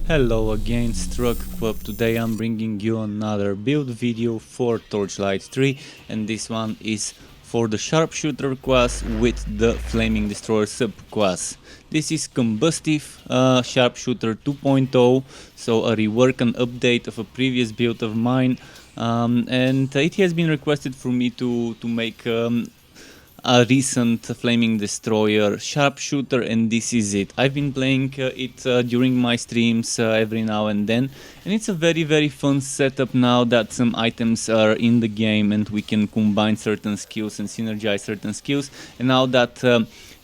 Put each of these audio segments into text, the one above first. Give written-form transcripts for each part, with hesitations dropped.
Hello again, Struck Pub. Today I'm bringing you another build video for Torchlight 3, and this one is for the Sharpshooter class with the Flaming Destroyer subclass. This is Combustive Sharpshooter 2.0, so a rework and update of a previous build of mine, and it has been requested for me to make a recent Flaming Destroyer Sharpshooter, and this is it. I've been playing it during my streams every now and then, and it's a very fun setup now that some items are in the game and we can combine certain skills and synergize certain skills. And now that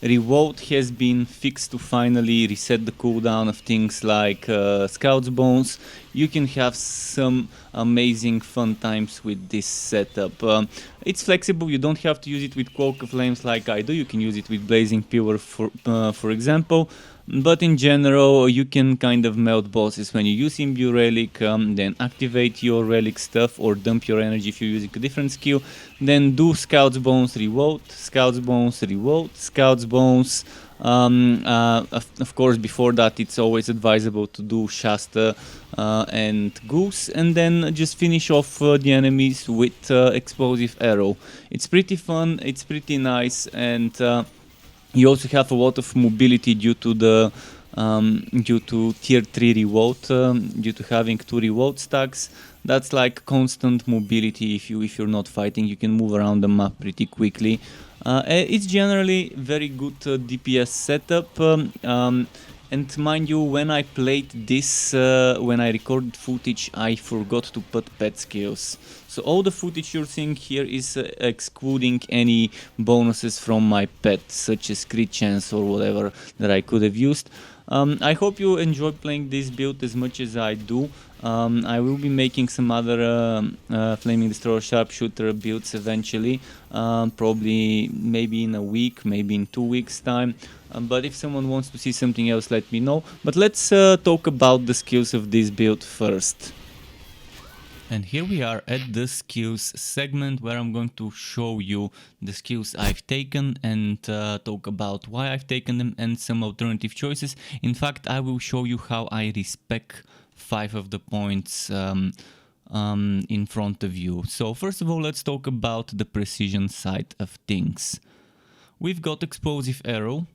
Revolt has been fixed to finally reset the cooldown of things like Scout's Bones, you can have some amazing fun times with this setup. It's flexible, you don't have to use it with Cloak of Flames like I do, you can use it with Blazing Pillar for example. But in general, you can kind of melt bosses when you use Imbue Relic, then activate your Relic stuff or dump your energy if you're using a different skill, then do Scout's Bones, Revolt, Scout's Bones, Revolt, Scout's Bones. Of course, before that, it's always advisable to do Shasta and Goose, and then just finish off the enemies with Explosive Arrow. It's pretty fun, it's pretty nice, and you also have a lot of mobility due to the due to tier 3 revolt, due to having 2 revolt stacks. That's like constant mobility. If you're not fighting, you can move around the map pretty quickly. It's generally very good DPS setup. And mind you, when I played this, when I recorded footage, I forgot to put pet skills. So all the footage you're seeing here is excluding any bonuses from my pet, such as crit chance or whatever that I could have used. I hope you enjoy playing this build as much as I do. I will be making some other Flaming Destroyer Sharpshooter builds eventually, probably maybe in a week, maybe in 2 weeks time. But if someone wants to see something else, let me know. But let's talk about the skills of this build first. And here we are at the skills segment, where I'm going to show you the skills I've taken and talk about why I've taken them and some alternative choices. In fact, I will show you how I respec 5 of the points in front of you. So first of all, let's talk about the precision side of things. We've got Explosive Arrow,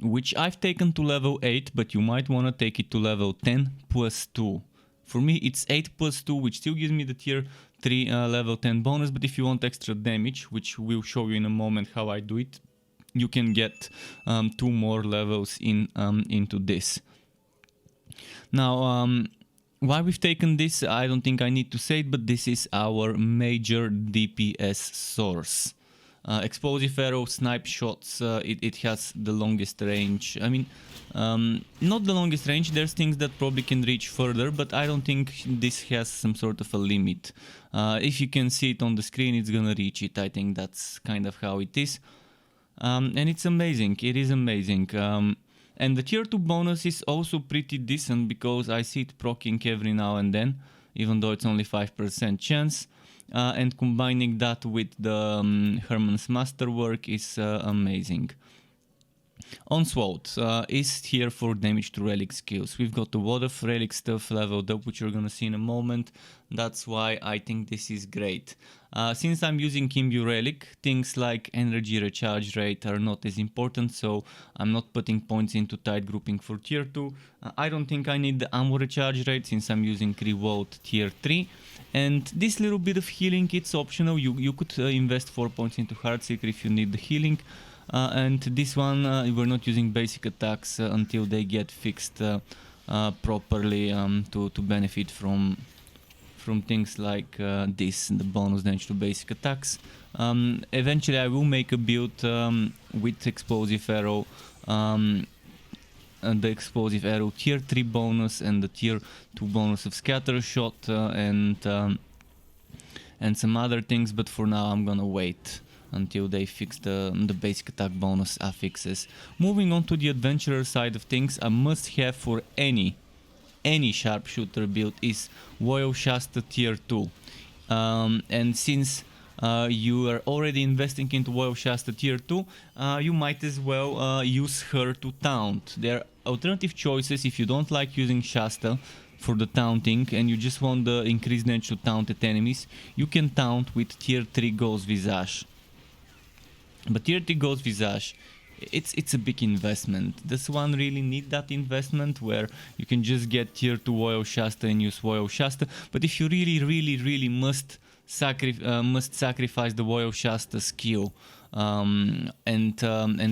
which I've taken to level 8, but you might want to take it to level 10 plus 2. For me, it's 8 plus 2, which still gives me the tier 3 level 10 bonus, but if you want extra damage, which we'll show you in a moment how I do it, you can get 2 more levels into this. Now, why we've taken this, I don't think I need to say it, but this is our major DPS source. Explosive Arrow, snipe shots, it has the longest range. I mean, not the longest range, there's things that probably can reach further, but I don't think this has some sort of a limit. If you can see it on the screen, it's gonna reach it. I think that's kind of how it is. And it's amazing, it is amazing. And the tier 2 bonus is also pretty decent, because I see it proccing every now and then, even though it's only 5% chance. And combining that with the Herman's Masterwork is amazing. Onslaught is here for damage to relic skills. We've got a lot of relic stuff leveled up, which you're gonna see in a moment. That's why I think this is great. Since I'm using Imbue Relic, things like energy recharge rate are not as important, so I'm not putting points into tight grouping for tier 2. I don't think I need the ammo recharge rate, since I'm using Revolt tier 3. And this little bit of healing, it's optional. You could invest 4 points into Heartseeker if you need the healing. And this one, we're not using basic attacks until they get fixed properly to benefit from things like this, the bonus damage to basic attacks. Eventually I will make a build with Explosive Arrow, and the Explosive Arrow tier 3 bonus and the tier 2 bonus of Scatter Shot and some other things, but for now I'm gonna wait until they fix the basic attack bonus affixes. Moving on to the adventurer side of things, a must-have for any sharpshooter build is Loyal Shasta tier 2. And since you are already investing into Loyal Shasta tier 2, you might as well use her to taunt. There are alternative choices if you don't like using Shasta for the taunting and you just want the increased damage to taunted enemies, you can taunt with tier 3 Ghost Visage. But tier 3 Ghost Visage, it's a big investment. Does one really need that investment where you can just get tier 2 Loyal Shasta and use Loyal Shasta? But if you really must sacrifice the Loyal Shasta skill and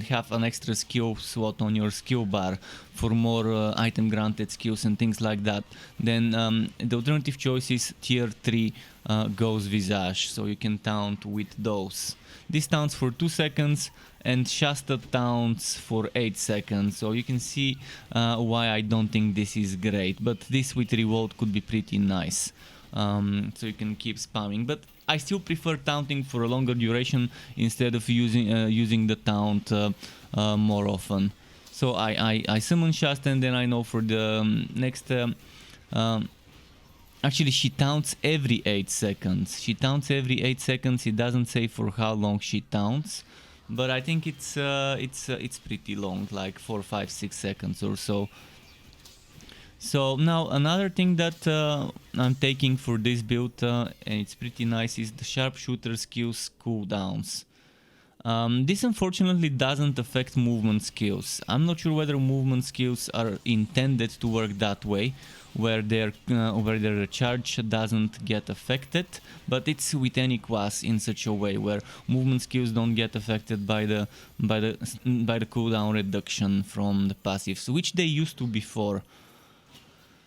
have an extra skill slot on your skill bar for more item granted skills and things like that, then the alternative choice is tier 3 Ghost Visage, so you can taunt with those. This taunts for 2 seconds and Shasta taunts for 8 seconds, so you can see why I don't think this is great, but this with reload could be pretty nice. So you can keep spamming, but I still prefer taunting for a longer duration instead of using the taunt more often. So I summon Shasta and then I know for the next... actually, she taunts every 8 seconds. She taunts every 8 seconds. It doesn't say for how long she taunts, but I think it's pretty long, like 4, 5, 6 seconds or so. So now another thing that I'm taking for this build, and it's pretty nice, is the Sharpshooter skills cooldowns. This unfortunately doesn't affect movement skills. I'm not sure whether movement skills are intended to work that way, where their charge doesn't get affected, but it's with any class in such a way where movement skills don't get affected by the cooldown reduction from the passives, which they used to before.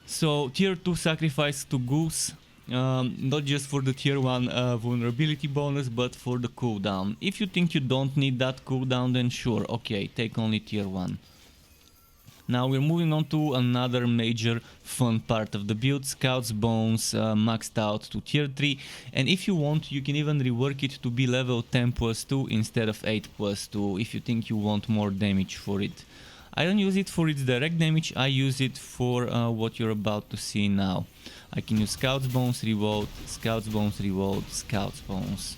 So tier 2 sacrifice to Goose, not just for the tier 1 vulnerability bonus, but for the cooldown. If you think you don't need that cooldown, then sure, okay, take only tier 1. Now we're moving on to another major fun part of the build, Scout's Bones maxed out to tier 3, and if you want you can even rework it to be level 10 plus 2 instead of 8 plus 2 if you think you want more damage for it. I don't use it for its direct damage, I use it for what you're about to see now. I can use Scout's Bones, reload, Scout's Bones, reload, Scout's Bones.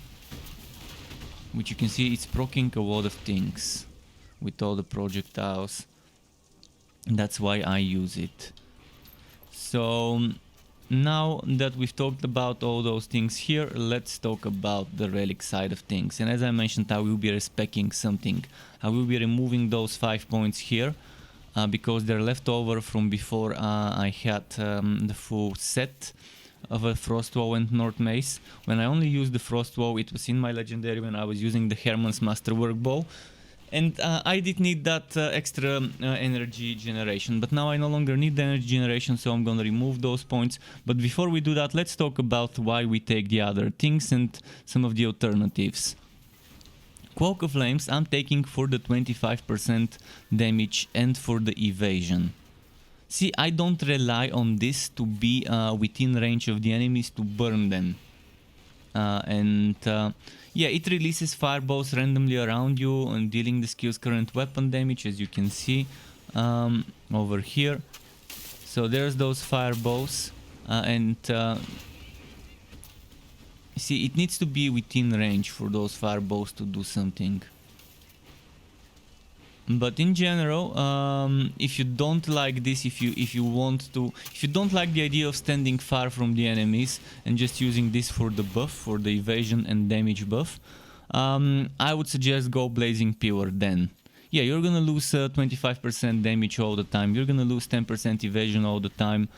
Which you can see it's proccing a lot of things with all the projectiles. That's why I use it. So now that we've talked about all those things here, let's talk about the relic side of things. And as I mentioned, I will be respecing something. I will be removing those 5 points here because they're left over from before I had the full set of a Frostwall and North Mace. When I only used the Frostwall, it was in my legendary when I was using the Herman's Masterwork Bow. And I did need that extra energy generation, but now I no longer need the energy generation, so I'm gonna remove those points. But before we do that, let's talk about why we take the other things and some of the alternatives. Cloak of Flames I'm taking for the 25% damage and for the evasion. See, I don't rely on this to be within range of the enemies to burn them. Yeah, it releases fireballs randomly around you and dealing the skill's current weapon damage, as you can see over here. So there's those fireballs see, it needs to be within range for those fireballs to do something. But in general, if you don't like this, if you don't like the idea of standing far from the enemies and just using this for the buff, for the evasion and damage buff, I would suggest go Blazing Pure then. Yeah, you're gonna lose 25% damage all the time, you're gonna lose 10% evasion all the time,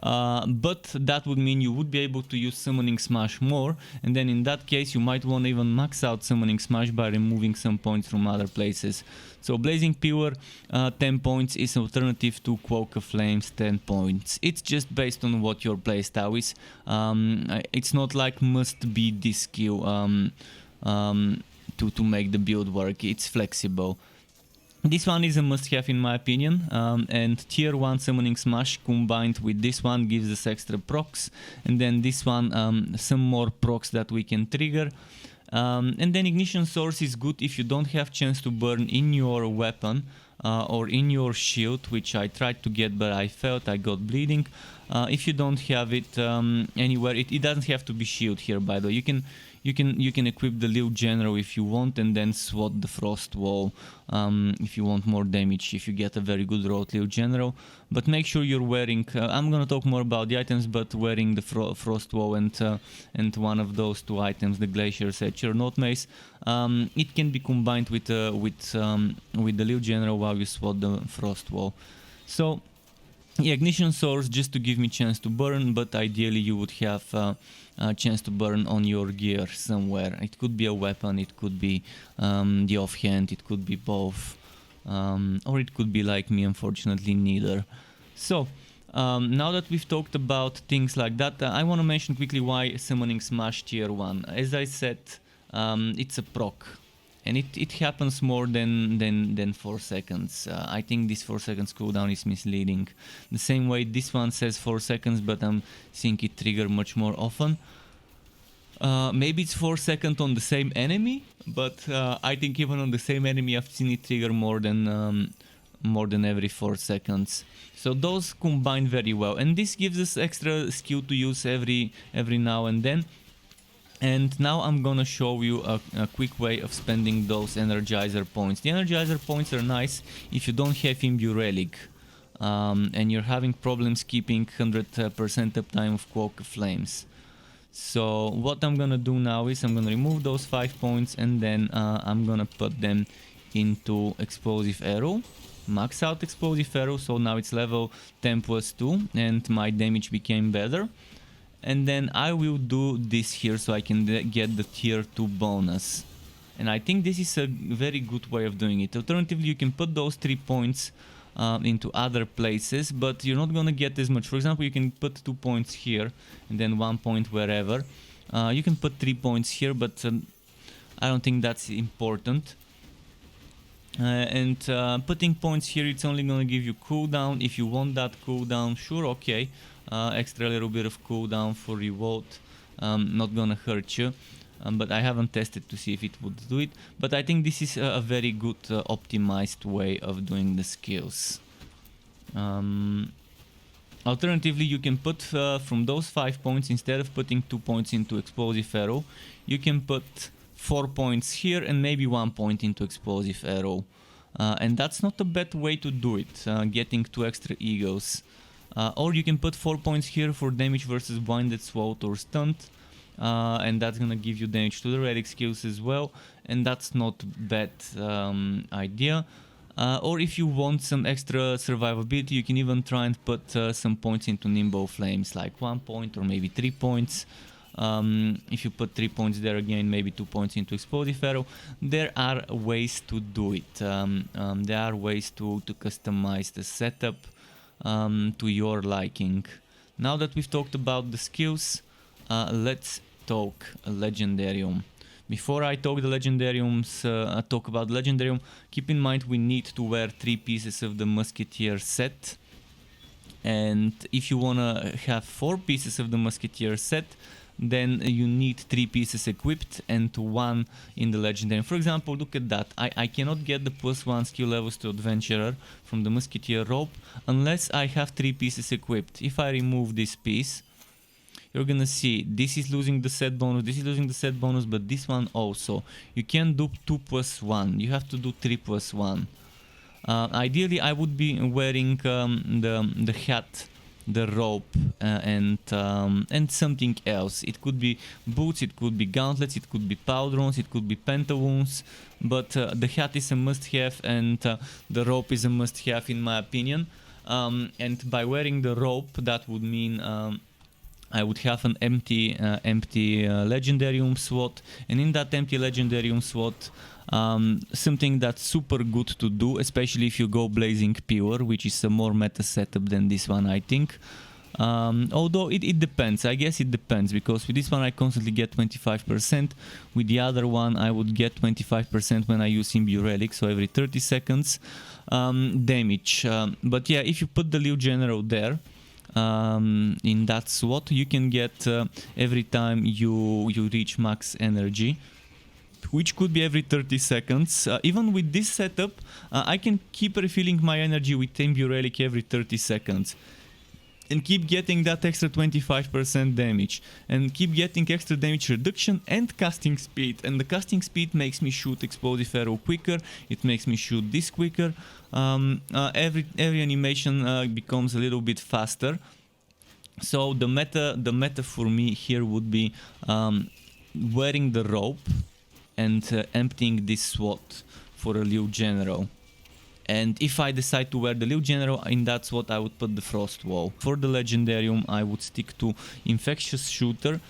but that would mean you would be able to use Summoning Smash more, and then in that case you might want to even max out Summoning Smash by removing some points from other places. So Blazing Pure 10 points is an alternative to Cloak of Flames 10 points. It's just based on what your playstyle is. It's not like must be this skill to make the build work, it's flexible. This one is a must-have in my opinion, and tier 1 Summoning Smash combined with this one gives us extra procs, and then this one some more procs that we can trigger. And then Ignition Source is good if you don't have chance to burn in your weapon or in your shield, which I tried to get but I failed, I got bleeding. If you don't have it anywhere, it doesn't have to be shield here by the way, you can equip the Lil General if you want, and then swap the Frostwall if you want more damage, if you get a very good road Lil General. But make sure you're wearing, I'm gonna talk more about the items, but wearing the Frostwall and one of those two items, the Glacier, or North Mace, it can be combined with the Lil General while you swap the Frostwall. So yeah, ignition source just to give me chance to burn, but ideally you would have a chance to burn on your gear somewhere. It could be a weapon, it could be the offhand, it could be both, or it could be like me, unfortunately neither. So now that we've talked about things like that, I want to mention quickly why summoning Smash tier 1. As I said, it's a proc. And it happens more than 4 seconds. I think this 4 seconds cooldown is misleading. The same way this one says 4 seconds, but I'm seeing it trigger much more often. Maybe it's 4 seconds on the same enemy, but I think even on the same enemy I've seen it trigger more than every 4 seconds. So those combine very well, and this gives us extra skill to use every now and then. And now I'm gonna show you a quick way of spending those Energizer points. The Energizer points are nice if you don't have Imbue Relic and you're having problems keeping 100% uptime of Cloak of Flames. So what I'm gonna do now is I'm gonna remove those 5 points, and then I'm gonna put them into Explosive Arrow. Max out Explosive Arrow, so now it's level 10 plus 2 and my damage became better. And then I will do this here so I can get the tier 2 bonus. And I think this is a very good way of doing it. Alternatively, you can put those 3 points into other places, but you're not gonna get as much. For example, you can put 2 points here and then 1 point wherever. You can put 3 points here, but I don't think that's important. And putting points here, it's only gonna give you cooldown. If you want that cooldown, sure, okay. Extra little bit of cooldown for revolt, not gonna hurt you, but I haven't tested to see if it would do it. But I think this is a very good optimized way of doing the skills. Alternatively, you can put from those 5 points, instead of putting 2 points into Explosive Arrow, you can put 4 points here and maybe 1 point into Explosive Arrow. And that's not a bad way to do it, getting 2 extra egos. Or you can put 4 points here for damage versus blinded, swallowed or stunned, and that's gonna give you damage to the relic skills as well, and that's not bad idea. Or if you want some extra survivability, you can even try and put some points into Imbue Flames, like 1 point or maybe 3 points. If you put 3 points there, again maybe 2 points into Explosive Arrow. There are ways to do it. There are ways to customize the setup to your liking. Now that we've talked about the skills, let's talk Legendarium. Before I talk about the Legendarium, keep in mind we need to wear 3 pieces of the Musketeer set. And if you wanna have 4 pieces of the Musketeer set, then you need 3 pieces equipped and 1 in the Legendary. For example, look at that. I cannot get the +1 skill levels to Adventurer from the Musketeer rope unless I have 3 pieces equipped. If I remove this piece, you're gonna see this is losing the set bonus, this is losing the set bonus, but this one also. You can't do 2 + 1, you have to do 3 + 1. Ideally, I would be wearing the hat, the rope, and something else. It could be boots, it could be gauntlets, it could be powderons, it could be pentawounds, but the hat is a must-have, and the rope is a must-have in my opinion. And by wearing the rope, that would mean I would have an empty Legendarium slot, and in that empty Legendarium slot, something that's super good to do, especially if you go Blazing Pure, which is a more meta setup than this one, I think. Although it depends, I guess it depends, because with this one I constantly get 25%, with the other one I would get 25% when I use Imbue Relic, so every 30 seconds damage. But yeah, if you put the Lil General there, in that slot, you can get every time you reach max energy, which could be every 30 seconds. Even with this setup, I can keep refilling my energy with Imbue Relic every 30 seconds. and keep getting that extra 25% damage, and keep getting extra damage reduction and casting speed. And the casting speed makes me shoot explosive arrow quicker, it makes me shoot this quicker. Every animation becomes a little bit faster. So the meta for me here would be wearing the rope and emptying this SWAT for a Lil General. And if I decide to wear the Lil General, in that SWAT I would put the Frostwall. For the Legendarium I would stick to Infectious Shooter,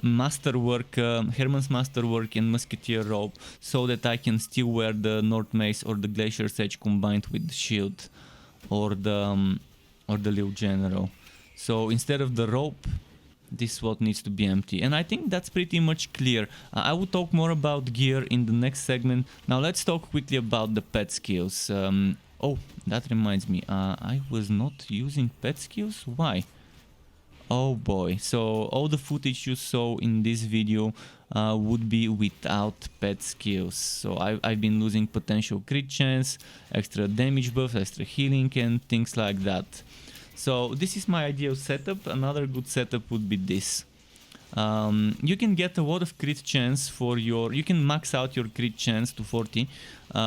Masterwork, Herman's Masterwork and Musketeer Robe, so that I can still wear the North Mace or the Glacier Sage combined with the shield or the Lil General. So instead of the rope, this SWAT needs to be empty. And I think that's pretty much clear. I will talk more about gear in the next segment. Now let's talk quickly about the pet skills. Oh, that reminds me. I was not using pet skills? Why? Oh boy. So all the footage you saw in this video would be without pet skills. So I've been losing potential crit chance, extra damage buff, extra healing and things like that. So this is my ideal setup. Another good setup would be this. You can get a lot of crit chance for your... You can max out your crit chance to 40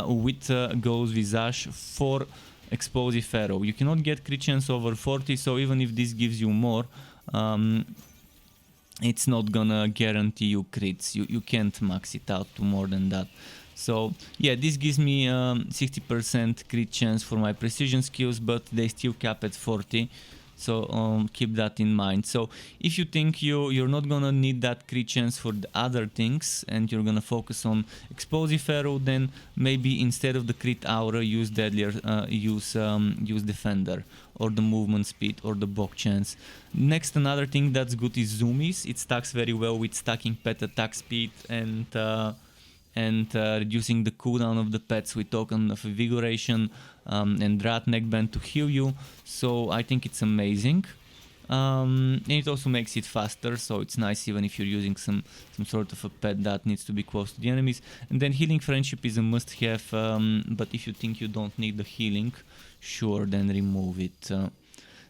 with Ghost Visage for explosive arrow. You cannot get crit chance over 40, so even if this gives you more, it's not gonna guarantee you crits. You can't max it out to more than that. So yeah, this gives me 60% crit chance for my precision skills, but they still cap at 40. So keep that in mind. So if you think you're not gonna need that crit chance for the other things and you're gonna focus on explosive arrow, then maybe instead of the crit aura use deadlier, use defender or the movement speed or the block chance. Next, another thing that's good is zoomies. It stacks very well with stacking pet attack speed and reducing the cooldown of the pets with token of invigoration and rat neckband to heal you. So I think it's amazing. And it also makes it faster, so it's nice even if you're using some sort of a pet that needs to be close to the enemies. And then healing friendship is a must-have, but if you think you don't need the healing, sure, then remove it.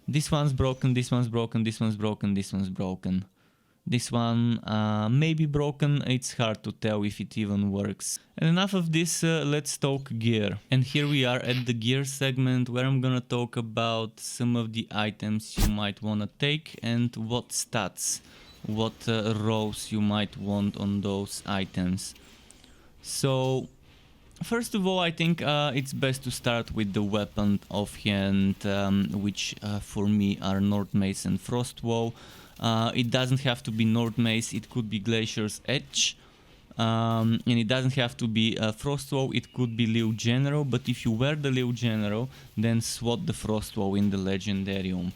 This one's broken, this one's broken, this one's broken, this one's broken. This one may be broken, it's hard to tell if it even works. And enough of this, let's talk gear. And here we are at the gear segment where I'm gonna talk about some of the items you might wanna take and what stats, what rows you might want on those items. So first of all, I think it's best to start with the weapon offhand, which for me are North Mace and Frostwall. It doesn't have to be North Mace, it could be Glacier's Edge, and it doesn't have to be Frostwall, it could be Lil General, but if you wear the Lil General, then swat the Frostwall in the Legendarium.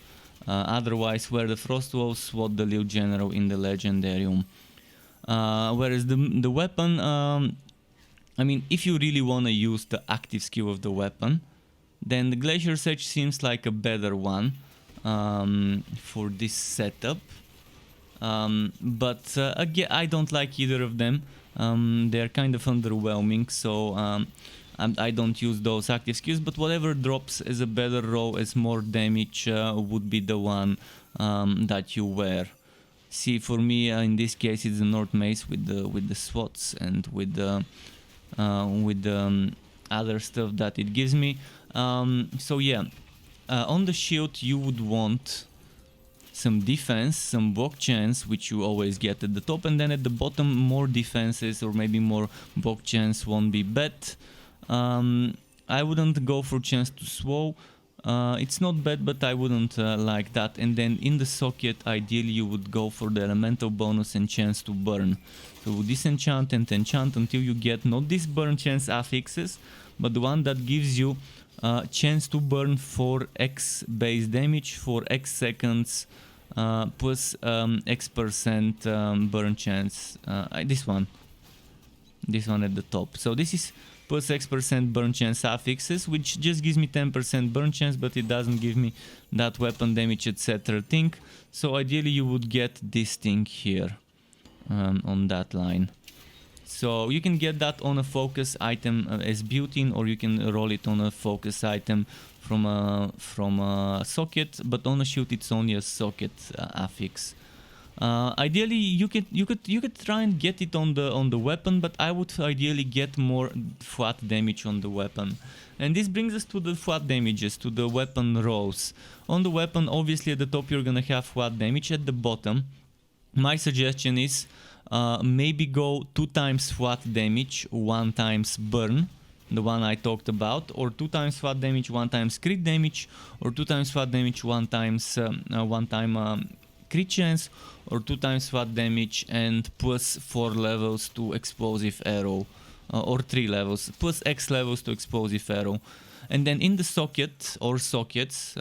Otherwise, wear the Frostwall, swat the Lil General in the Legendarium. Whereas the weapon, I mean, if you really want to use the active skill of the weapon, then the Glacier's Edge seems like a better one. For this setup, but again, I don't like either of them. They're kind of underwhelming, so I don't use those active skills, but whatever drops as a better row, as more damage, would be the one that you wear. See, for me, in this case, it's the North Mace with the SWATs and with the other stuff that it gives me. So yeah. On the shield you would want some defense, some block chance, which you always get at the top, and then at the bottom more defenses or maybe more block chance won't be bad. I wouldn't go for chance to swallow. It's not bad, but I wouldn't like that. And then in the socket, ideally you would go for the elemental bonus and chance to burn. So disenchant and enchant until you get not this burn chance affixes, but the one that gives you chance to burn for X base damage for X seconds plus X% burn chance. This one at the top. So this is plus X% burn chance affixes, which just gives me 10% burn chance, but it doesn't give me that weapon damage, etc. thing. So ideally you would get this thing here on that line. So you can get that on a focus item as built-in, or you can roll it on a focus item from a socket, but on a shield it's only a socket affix. Ideally, you could try and get it on the weapon, but I would ideally get more flat damage on the weapon. And this brings us to the flat damages, to the weapon rolls. On the weapon, obviously at the top you're gonna have flat damage. At the bottom, my suggestion is maybe go 2 times flat damage, 1 times burn, the one I talked about, or 2 times flat damage, 1 times crit damage, or 2 times flat damage, 1 time crit chance, or 2 times flat damage and plus 4 levels to explosive arrow, or 3 levels, plus X levels to explosive arrow. And then in the socket or sockets,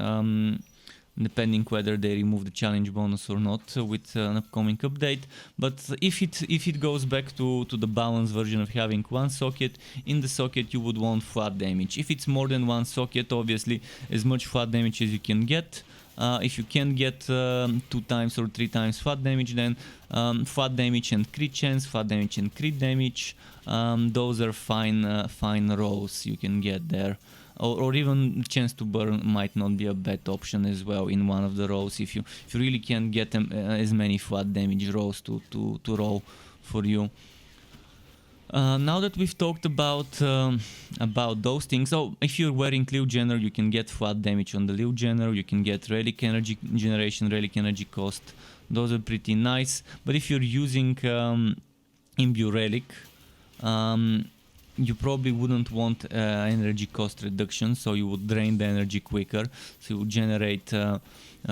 depending whether they remove the challenge bonus or not with an upcoming update. But if it goes back to the balanced version of having 1 socket, in the socket you would want flat damage. If it's more than 1 socket, obviously as much flat damage as you can get. If you can get 2 times or 3 times flat damage, then flat damage and crit chance, flat damage and crit damage, those are fine rolls you can get there. Or even chance to burn might not be a bad option as well in one of the rolls if you really can't get them as many flat damage rolls to roll for you. Now that we've talked about those things, so if you're wearing Lil General, you can get flat damage on the Lil General, you can get relic energy generation, relic energy cost. Those are pretty nice. But if you're using Imbue Relic, you probably wouldn't want energy cost reduction, so you would drain the energy quicker, so you would generate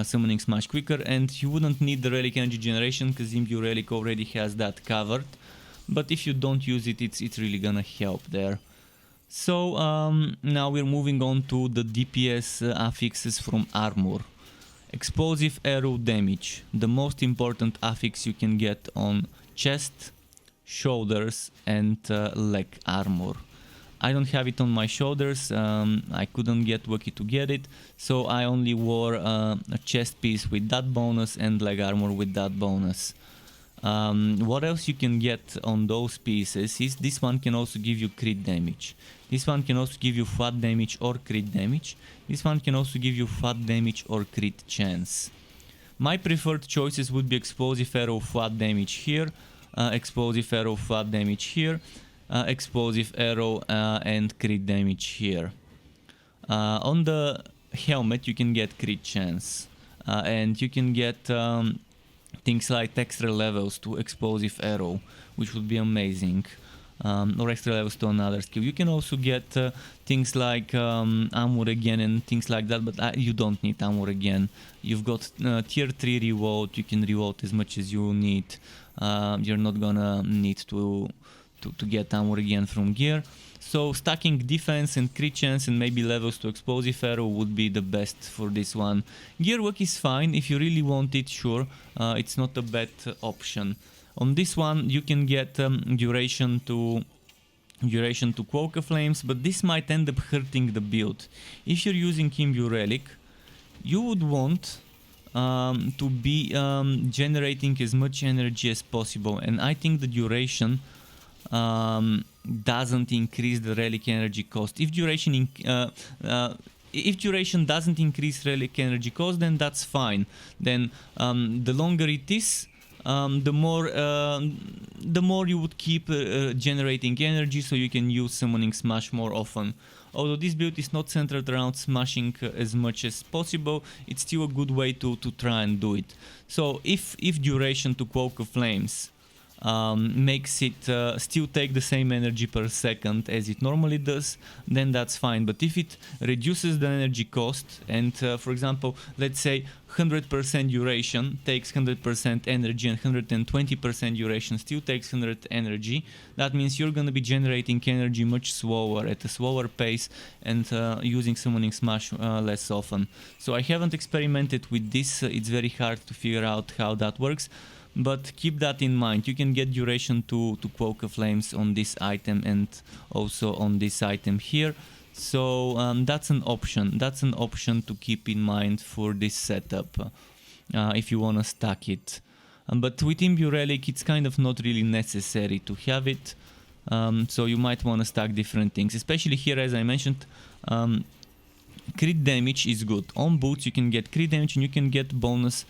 summoning smash quicker, and you wouldn't need the relic energy generation because Imbue Relic already has that covered. But if you don't use it, it's really gonna help there. So now we're moving on to the DPS affixes from armor. Explosive arrow damage, the most important affix you can get on chest, shoulders and leg armor. I don't have it on my shoulders, I couldn't get lucky to get it, so I only wore a chest piece with that bonus and leg armor with that bonus. What else you can get on those pieces is this one can also give you crit damage. This one can also give you flat damage or crit damage. This one can also give you flat damage or crit chance. My preferred choices would be explosive arrow flat damage here, explosive arrow flat damage here, explosive arrow and crit damage here. On the helmet you can get crit chance, and you can get things like extra levels to explosive arrow, which would be amazing, or extra levels to another skill. You can also get things like armor again and things like that, but you don't need armor again. You've got tier 3 reload, you can reload as much as you need. You're not gonna need to get armor again from gear. So stacking defense and crit chance and maybe levels to explosive arrow would be the best for this one. Gear work is fine if you really want it, sure, it's not a bad option. On this one you can get duration to Cloak of Flames, but this might end up hurting the build. If you're using Imbue Relic, you would want to be generating as much energy as possible, and I think the duration doesn't increase the relic energy cost. If duration doesn't increase relic energy cost, then that's fine. Then the longer it is, the more you would keep generating energy, so you can use summoning smash more often. Although this build is not centered around smashing as much as possible, it's still a good way to try and do it. So if duration to Cloak of Flames makes it still take the same energy per second as it normally does, then that's fine. But if it reduces the energy cost, and for example, let's say 100% duration takes 100% energy and 120% duration still takes 100 energy, that means you're gonna be generating energy much slower, at a slower pace, and using summoning smash less often. So I haven't experimented with this, it's very hard to figure out how that works. But keep that in mind. You can get duration to Cloak of Flames on this item and also on this item here. So that's an option. That's an option to keep in mind for this setup if you want to stack it. but with Imbue Relic it's kind of not really necessary to have it. So you might want to stack different things, especially here, as I mentioned. Crit damage is good. On boots you can get crit damage and you can get bonus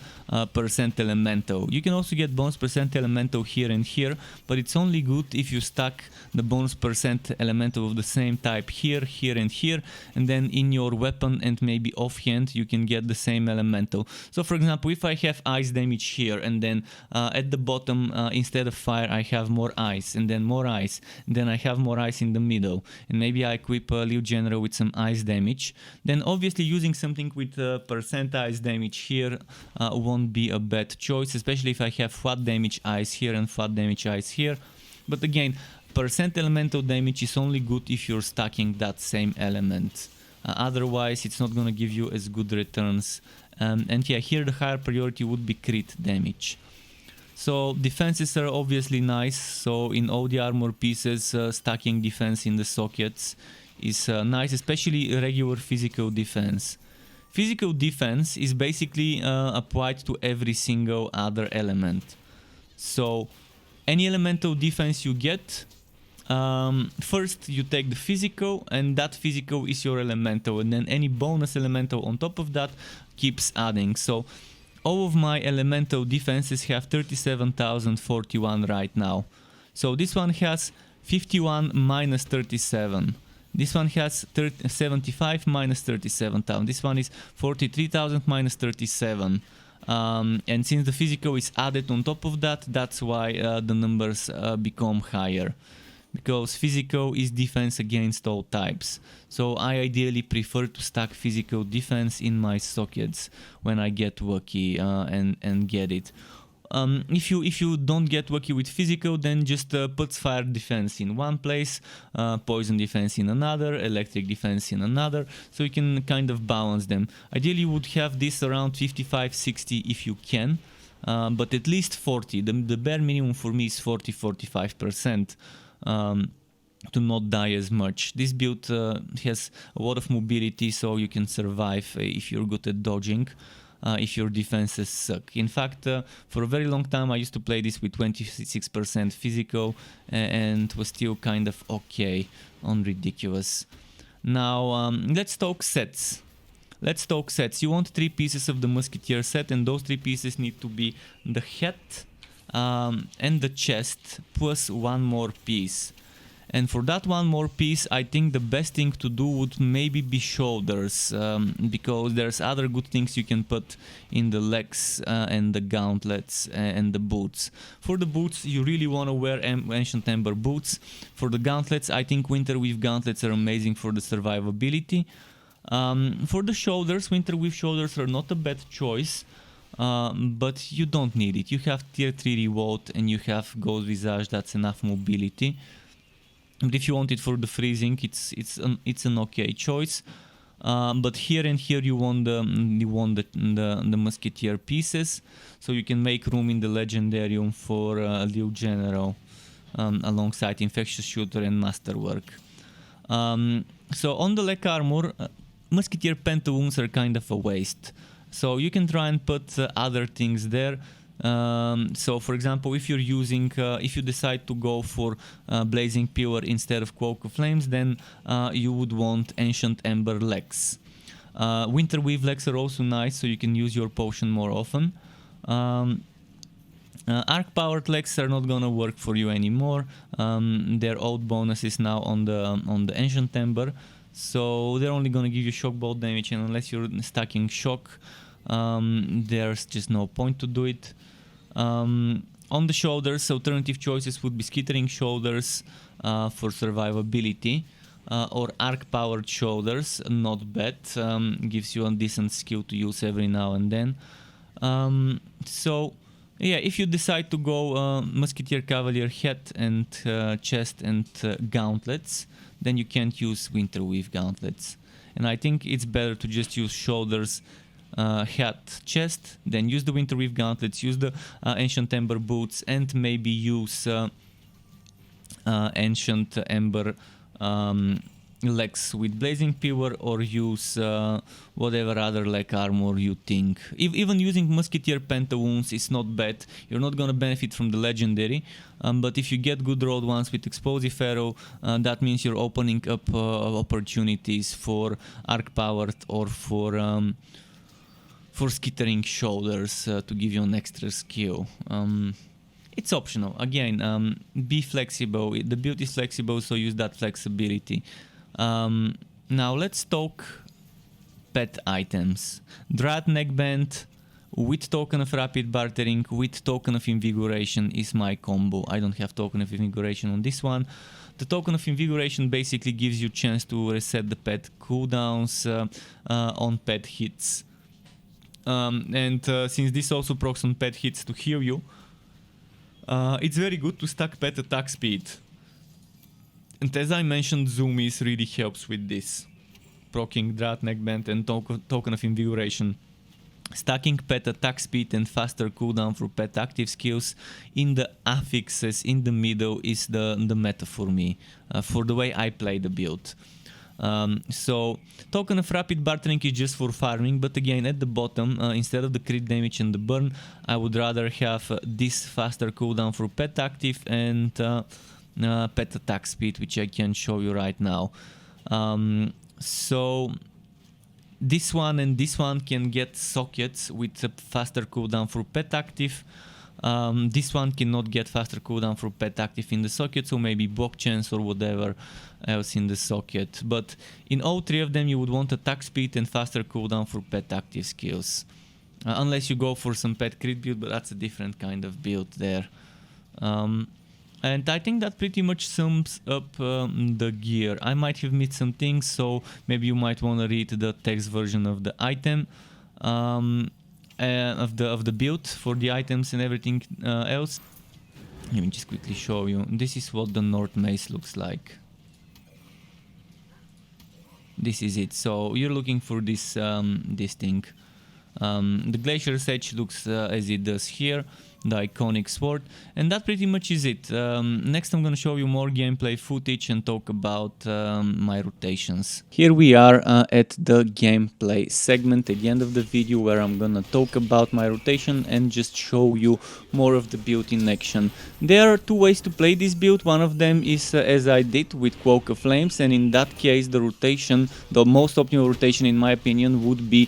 percent elemental. You can also get bonus percent elemental here and here, but it's only good if you stack the bonus percent elemental of the same type here, here and here, and then in your weapon and maybe offhand you can get the same elemental. So for example, if I have ice damage here and then at the bottom instead of fire I have more ice and then more ice, and then I have more ice in the middle, and maybe I equip Lil General with some ice damage, then obviously using something with percent ice damage here won't be a bad choice, especially if I have flat damage ice here and flat damage ice here. But again, percent elemental damage is only good if you're stacking that same element. Otherwise it's not gonna give you as good returns. And yeah, here the higher priority would be crit damage. So defenses are obviously nice, so in all the armor pieces stacking defense in the sockets is nice, especially regular physical defense. Physical defense is basically applied to every single other element. So any elemental defense you get, first you take the physical and that physical is your elemental, and then any bonus elemental on top of that keeps adding. So all of my elemental defenses have 37,041 right now. So this one has 51 minus 37. This one has 75 minus 37,000. This one is 43,000 minus 37. And since the physical is added on top of that, that's why the numbers become higher. Because physical is defense against all types. So I ideally prefer to stack physical defense in my sockets when I get lucky and get it. If you don't get lucky with physical, then just put fire defense in one place, poison defense in another, electric defense in another, so you can kind of balance them. Ideally you would have this around 55-60 if you can, but at least 40. The bare minimum for me is 40-45%. To not die as much. This build has a lot of mobility, so you can survive if you're good at dodging. If your defenses suck. In fact, for a very long time I used to play this with 26% physical and was still kind of okay on ridiculous. Now let's talk sets. You want 3 pieces of the Musketeer set, and those 3 pieces need to be the head and the chest plus one more piece. And for that one more piece, I think the best thing to do would maybe be shoulders, because there's other good things you can put in the legs and the gauntlets and the boots. For the boots, you really want to wear Ancient Ember boots. For the gauntlets, I think Winterweave gauntlets are amazing for the survivability. For the shoulders, Winterweave shoulders are not a bad choice. But you don't need it. You have tier 3 revolt and you have Ghost Visage, that's enough mobility. But if you want it for the freezing, it's an okay choice. But here and here you want the Musketeer pieces, so you can make room in the Legendarium for Lil General alongside Infectious Shooter and Masterwork. So on the leg armor, Musketeer Penta wounds are kind of a waste. So you can try and put other things there. So for example, if you're using, if you decide to go for Blazing Pillar instead of Cloak of Flames, then you would want Ancient Ember legs. Winterweave legs are also nice, so you can use your potion more often. Arc powered legs are not gonna work for you anymore. Their old bonus is now on the Ancient Ember, so they're only gonna give you shock bolt damage, and unless you're stacking shock, there's just no point to do it. On the shoulders, alternative choices would be skittering shoulders for survivability, or arc powered shoulders, not bad, gives you a decent skill to use every now and then. So yeah, if you decide to go Musketeer Cavalier head and chest and gauntlets, then you can't use Winterweave gauntlets, and I think it's better to just use shoulders, head, chest, then use the Winterweave gauntlets, use the Ancient Ember boots, and maybe use Ancient Ember legs with blazing pure or use whatever other leg armor you think. Even using musketeer penta wounds is not bad. You're not gonna benefit from the legendary, but if you get good rolled ones with explosive arrow, that means you're opening up opportunities for arc powered or for skittering shoulders to give you an extra skill. It's optional. Again, be flexible. The build is flexible, so use that flexibility. Now let's talk pet items. Drat neckband with token of rapid bartering with token of invigoration is my combo. I don't have token of invigoration on this one. The token of invigoration basically gives you chance to reset the pet cooldowns on pet hits. Since this also procs on pet hits to heal you, it's very good to stack pet attack speed. And as I mentioned, Zoomies really helps with this. Proccing Drat neckband and token of invigoration. Stacking pet attack speed and faster cooldown for pet active skills in the affixes in the middle is the meta for me, for the way I play the build. So token of rapid bartering is just for farming, but again at the bottom, instead of the crit damage and the burn, I would rather have this faster cooldown for pet active and pet attack speed, which I can show you right now. So this one and this one can get sockets with a faster cooldown for pet active. This one cannot get faster cooldown for pet active in the socket, so maybe block chance or whatever else in the socket. But in all three of them you would want attack speed and faster cooldown for pet active skills. Unless you go for some pet crit build, but that's a different kind of build there. And I think that pretty much sums up the gear. I might have missed some things, so maybe you might want to read the text version of the item. Of the build for the items and everything else. Let me just quickly show you. This is what the North Mace looks like. This is it. So you're looking for this this thing. The Glacier Sage looks as it does here, the iconic sword, and that pretty much is it. Next I'm gonna show you more gameplay footage and talk about my rotations. Here we are at the gameplay segment at the end of the video, where I'm gonna talk about my rotation and just show you more of the build in action. There are two ways to play this build. One of them is as I did with Cloak of Flames, and in that case the rotation, the most optimal rotation in my opinion, would be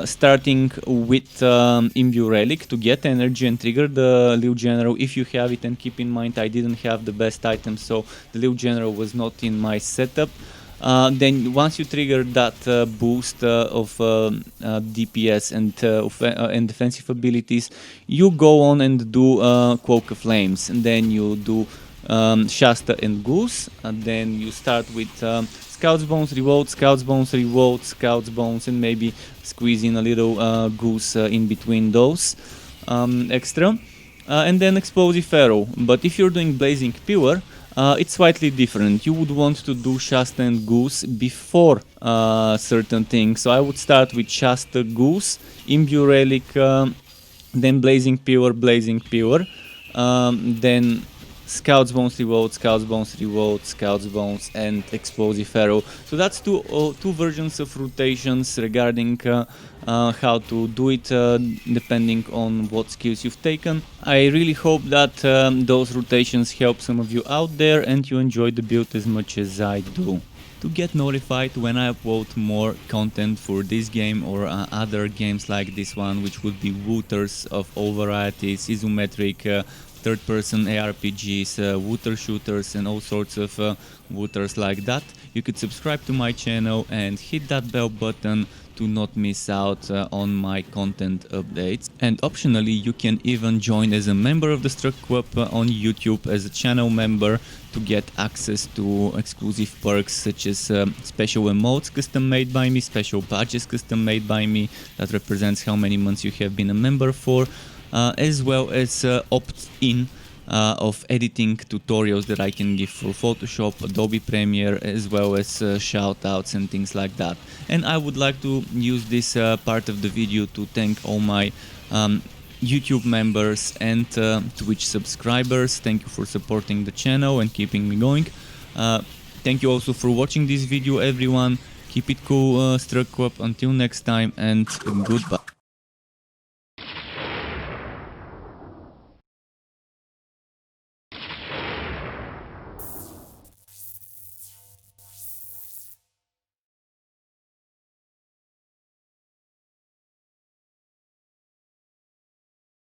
starting with Imbue Relic to get energy and trigger the Lil General if you have it, and keep in mind I didn't have the best item, so the Lil General was not in my setup. Then once you trigger that boost of DPS and defensive abilities, you go on and do Cloak of Flames, and then you do Shasta and Goose, and then you start with Scout's Bones, Reload, Scout's Bones, Reload, Scout's Bones, and maybe squeeze in a little Goose in between those extra, and then Explosive Arrow. But if you're doing Blazing Pure, it's slightly different. You would want to do Shasta and Goose before certain things. So I would start with Shasta, Goose, Imbue Relic, then Blazing Pure, then Scout's Bones Reload, Scout's Bones Reload, Scout's Bones, and Explosive Arrow. So that's two versions of rotations regarding how to do it depending on what skills you've taken. I really hope that those rotations help some of you out there and you enjoy the build as much as I do. To get notified when I upload more content for this game or other games like this one, which would be wooters of all varieties, isometric, third-person ARPGs, wooter shooters, and all sorts of wooters like that, you could subscribe to my channel and hit that bell button to not miss out on my content updates. And optionally, you can even join as a member of the Struck Club on YouTube as a channel member to get access to exclusive perks such as special emotes custom made by me, special badges custom made by me that represents how many months you have been a member for, as well as opt-in of editing tutorials that I can give for Photoshop, Adobe Premiere, as well as shoutouts and things like that. And I would like to use this part of the video to thank all my YouTube members and Twitch subscribers. Thank you for supporting the channel and keeping me going. Thank you also for watching this video, everyone. Keep it cool, Struck Up. Until next time, and goodbye.